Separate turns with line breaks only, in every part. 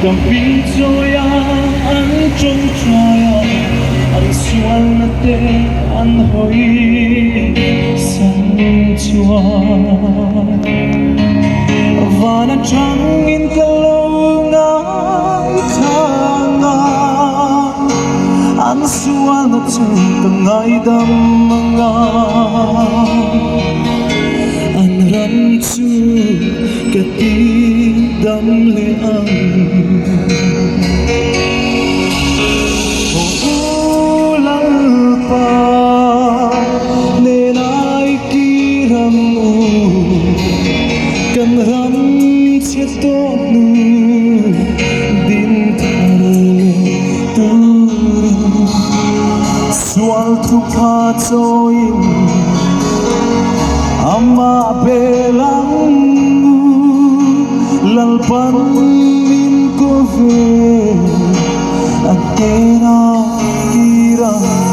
Gabi joya an trong traya an sual na te an hoi san chua vana trăng in kalau ngai thanga an sual na chung ngai dam nga an ran chu kati dam le ang tu patoin ama belang lalpan min kove atena kirang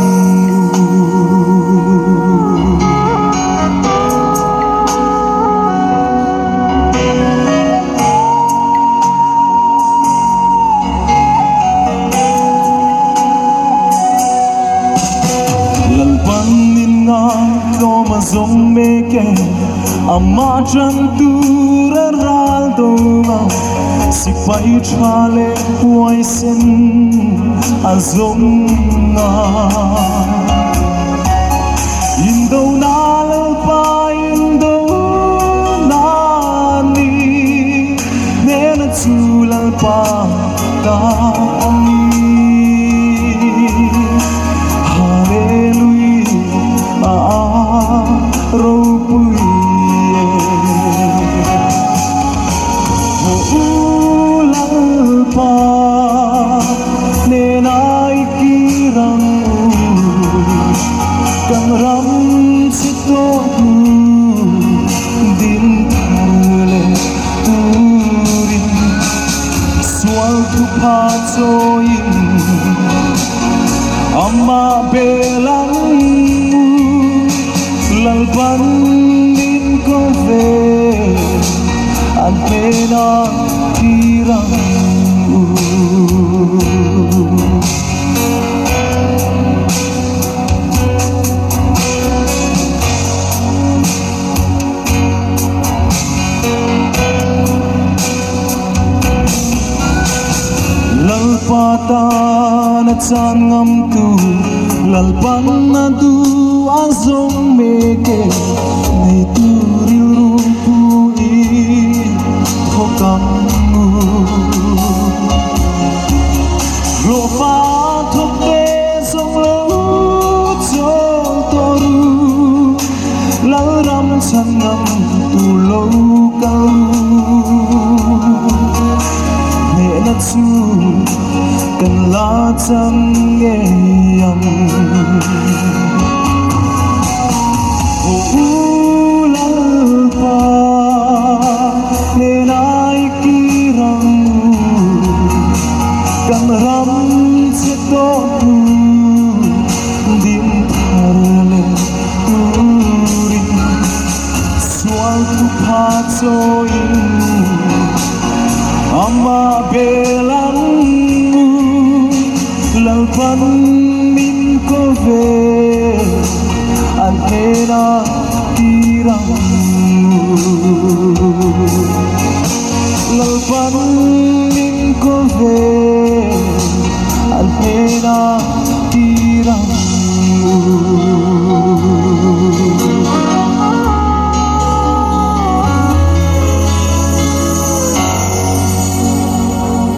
Zong meke ama chan tu ral do si pai chale huai sen azong na indo na pa indo na ni ne na tulal pa ta ama belang lalpan din kove antena kirang lalpata na chan ngam tu lalpan na du azong meke nei tu ril ru pu i thokam mu ro fa thok te song lo cho toru lal ram chan ngam tu lo ka ne na chu kan la chang nghe yam lalpa ne nai kirang kan ram che to dim tharle turin sual tu pha choin ama belang lalpan min kove antena kirang lalpan min kove antena kirang